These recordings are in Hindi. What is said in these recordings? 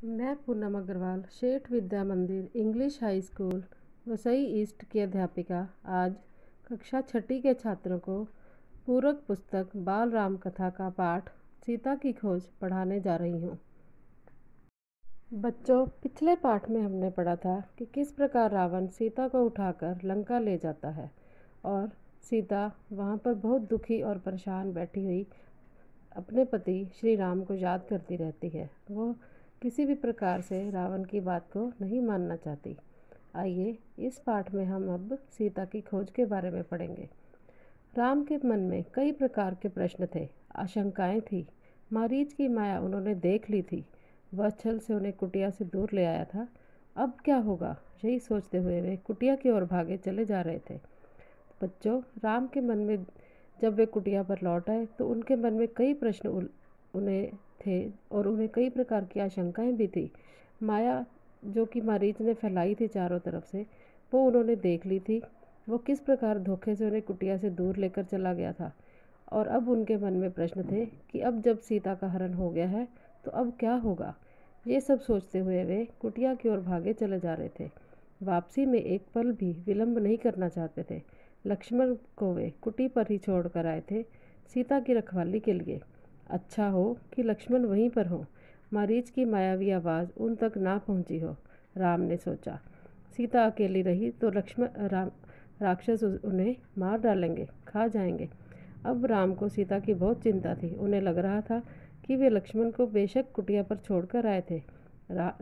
मैं पूनम अग्रवाल, शेठ विद्या मंदिर English high school Vasai east की अध्यापिका आज कक्षा छठी के छात्रों को पूरक पुस्तक बाल राम कथा का पाठ सीता की खोज पढ़ाने जा रही हूँ। बच्चों, पिछले पाठ में हमने पढ़ा था कि किस प्रकार रावण सीता को उठाकर लंका ले जाता है और सीता वहाँ पर बहुत दुखी और परेशान बैठी हुई अपने पति श्री राम को याद करती रहती है। वो किसी भी प्रकार से रावण की बात को नहीं मानना चाहती। आइए इस पाठ में हम अब सीता की खोज के बारे में पढ़ेंगे। राम के मन में कई प्रकार के प्रश्न थे, आशंकाएं थी। मारीच की माया उन्होंने देख ली थी। वह छल से उन्हें कुटिया से दूर ले आया था। अब क्या होगा, यही सोचते हुए वे कुटिया की ओर भागे चले जा रहे थे। बच्चों, राम के मन में जब वे कुटिया पर लौट आए तो उनके मन में कई प्रश्न उन्हें थे और उन्हें कई प्रकार की आशंकाएं भी थी। माया जो कि मारीच ने फैलाई थी चारों तरफ से, वो उन्होंने देख ली थी। वो किस प्रकार धोखे से उन्हें कुटिया से दूर लेकर चला गया था और अब उनके मन में प्रश्न थे कि अब जब सीता का हरण हो गया है तो अब क्या होगा। ये सब सोचते हुए वे कुटिया की ओर भागे चले जा रहे थे। वापसी में एक पल भी विलंब नहीं करना चाहते थे। लक्ष्मण को वे कुटी पर ही छोड़ कर आए थे सीता की रखवाली के लिए। अच्छा हो कि लक्ष्मण वहीं पर हो, मारीच की मायावी आवाज़ उन तक ना पहुंची हो, राम ने सोचा। सीता अकेली रही तो राक्षस उन्हें मार डालेंगे, खा जाएंगे। अब राम को सीता की बहुत चिंता थी। उन्हें लग रहा था कि वे लक्ष्मण को बेशक कुटिया पर छोड़कर आए थे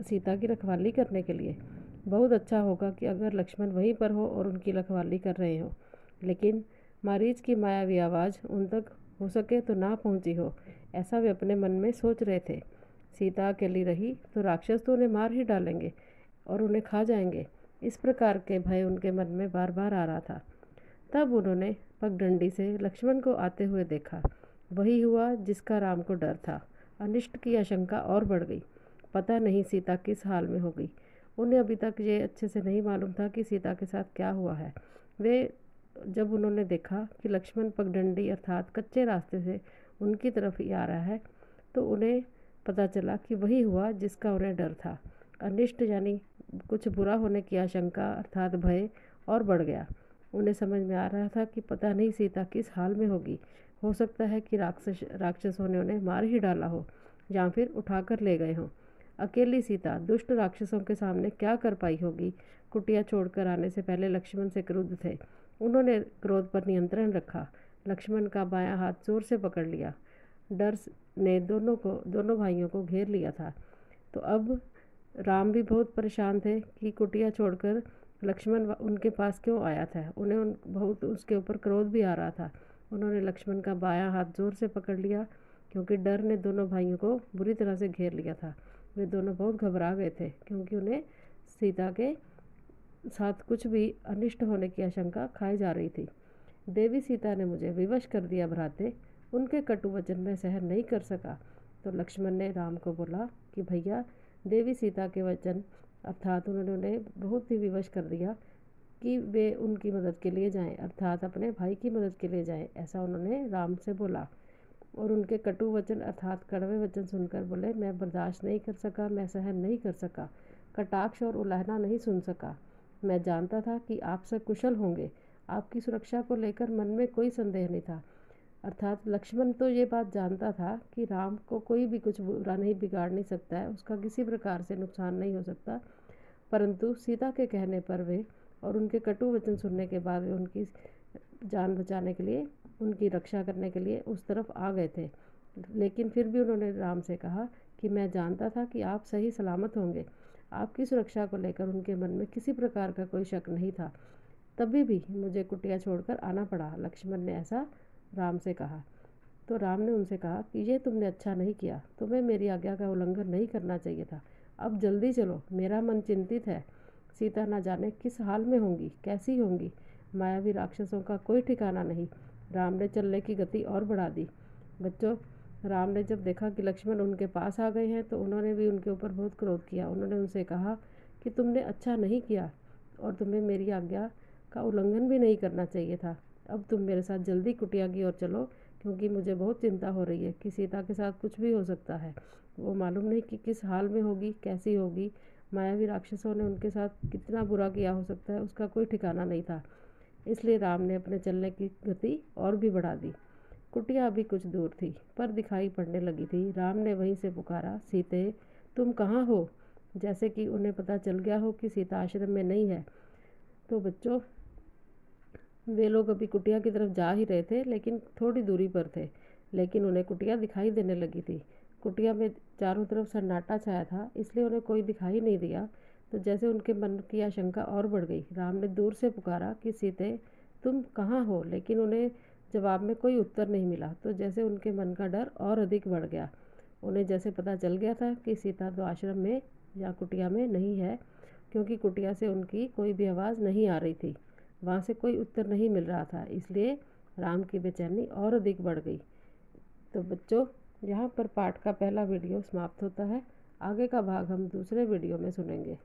सीता की रखवाली करने के लिए। बहुत अच्छा होगा कि अगर लक्ष्मण वहीं पर हो और उनकी रखवाली कर रहे हो, लेकिन मारीच की मायावी आवाज़ उन तक हो सके तो ना पहुंची हो, ऐसा वे अपने मन में सोच रहे थे। सीता अकेली रही तो राक्षस तो उन्हें मार ही डालेंगे और उन्हें खा जाएंगे। इस प्रकार के भय उनके मन में बार बार आ रहा था। तब उन्होंने पगडंडी से लक्ष्मण को आते हुए देखा। वही हुआ जिसका राम को डर था। अनिष्ट की आशंका और बढ़ गई। पता नहीं सीता किस हाल में हो गई। उन्हें अभी तक ये अच्छे से नहीं मालूम था कि सीता के साथ क्या हुआ है। वे जब उन्होंने देखा कि लक्ष्मण पगडंडी अर्थात कच्चे रास्ते से उनकी तरफ ही आ रहा है तो उन्हें पता चला कि वही हुआ जिसका उन्हें डर था। अनिष्ट यानी कुछ बुरा होने की आशंका अर्थात भय और बढ़ गया। उन्हें समझ में आ रहा था कि पता नहीं सीता किस हाल में होगी। हो सकता है कि राक्षसों ने उन्हें मार ही डाला हो या फिर उठाकर ले गए हों। अकेली सीता दुष्ट राक्षसों के सामने क्या कर पाई होगी। कुटिया छोड़कर आने से पहले लक्ष्मण से क्रुद्ध थे। उन्होंने क्रोध पर नियंत्रण रखा। लक्ष्मण का बायां हाथ जोर से पकड़ लिया। डर ने दोनों भाइयों को घेर लिया था। तो अब राम भी बहुत परेशान थे कि कुटिया छोड़कर लक्ष्मण उनके पास क्यों आया था। उन्हें बहुत उसके ऊपर क्रोध भी आ रहा था। उन्होंने लक्ष्मण का बायां हाथ जोर से पकड़ लिया क्योंकि डर ने दोनों भाइयों को बुरी तरह से घेर लिया था। वे दोनों बहुत घबरा गए थे क्योंकि उन्हें सीता के साथ कुछ भी अनिष्ट होने की आशंका खाई जा रही थी। देवी सीता ने मुझे विवश कर दिया भ्राते, उनके कटु वचन मैं सहन नहीं कर सका। तो लक्ष्मण ने राम को बोला कि भैया, देवी सीता के वचन अर्थात उन्होंने उन्हें बहुत ही विवश कर दिया कि वे उनकी मदद के लिए जाएं, अर्थात अपने भाई की मदद के लिए जाएं, ऐसा उन्होंने राम से बोला। और उनके कटु वचन अर्थात कड़वे वचन सुनकर बोले, मैं बर्दाश्त नहीं कर सका, मैं सहन नहीं कर सका, कटाक्ष और उलाहना नहीं सुन सका। मैं जानता था कि आप सकुशल होंगे। आपकी सुरक्षा को लेकर मन में कोई संदेह नहीं था। अर्थात लक्ष्मण तो ये बात जानता था कि राम को कोई भी कुछ बुरा नहीं बिगाड़ नहीं सकता है, उसका किसी प्रकार से नुकसान नहीं हो सकता। परंतु सीता के कहने पर वे और उनके कटु वचन सुनने के बाद वे उनकी जान बचाने के लिए, उनकी रक्षा करने के लिए उस तरफ आ गए थे। लेकिन फिर भी उन्होंने राम से कहा कि मैं जानता था कि आप सही सलामत होंगे। आपकी सुरक्षा को लेकर उनके मन में किसी प्रकार का कोई शक नहीं था। तभी भी मुझे कुटिया छोड़कर आना पड़ा, लक्ष्मण ने ऐसा राम से कहा। तो राम ने उनसे कहा कि ये तुमने अच्छा नहीं किया, तुम्हें मेरी आज्ञा का उल्लंघन नहीं करना चाहिए था। अब जल्दी चलो, मेरा मन चिंतित है। सीता न जाने किस हाल में होंगी, कैसी होंगी। मायावी राक्षसों का कोई ठिकाना नहीं। राम ने चलने की गति और बढ़ा दी। बच्चों, राम ने जब देखा कि लक्ष्मण उनके पास आ गए हैं तो उन्होंने भी उनके ऊपर बहुत क्रोध किया। उन्होंने उनसे कहा कि तुमने अच्छा नहीं किया और तुम्हें मेरी आज्ञा का उल्लंघन भी नहीं करना चाहिए था। अब तुम मेरे साथ जल्दी कुटिया की ओर चलो, क्योंकि मुझे बहुत चिंता हो रही है कि सीता के साथ कुछ भी हो सकता है। वो मालूम नहीं कि किस हाल में होगी, कैसी होगी। मायावी राक्षसों ने उनके साथ कितना बुरा किया हो सकता है, उसका कोई ठिकाना नहीं था। इसलिए राम ने अपने चलने की गति और भी बढ़ा दी। कुटिया अभी कुछ दूर थी, पर दिखाई पड़ने लगी थी। राम ने वहीं से पुकारा, सीते तुम कहाँ हो? जैसे कि उन्हें पता चल गया हो कि सीता आश्रम में नहीं है। तो बच्चों, वे लोग अभी कुटिया की तरफ जा ही रहे थे, लेकिन थोड़ी दूरी पर थे। लेकिन उन्हें कुटिया दिखाई देने लगी थी। कुटिया में चारों तरफ सन्नाटा छाया था, इसलिए उन्हें कोई दिखाई नहीं दिया। तो जैसे उनके मन की आशंका और बढ़ गई। राम ने दूर से पुकारा कि सीते तुम कहाँ हो? लेकिन उन्हें जवाब में कोई उत्तर नहीं मिला। तो जैसे उनके मन का डर और अधिक बढ़ गया। उन्हें जैसे पता चल गया था कि सीता तो आश्रम में या कुटिया में नहीं है, क्योंकि कुटिया से उनकी कोई भी आवाज़ नहीं आ रही थी। वहाँ से कोई उत्तर नहीं मिल रहा था। इसलिए राम की बेचैनी और अधिक बढ़ गई। तो बच्चों, यहाँ पर पाठ का पहला वीडियो समाप्त होता है। आगे का भाग हम दूसरे वीडियो में सुनेंगे।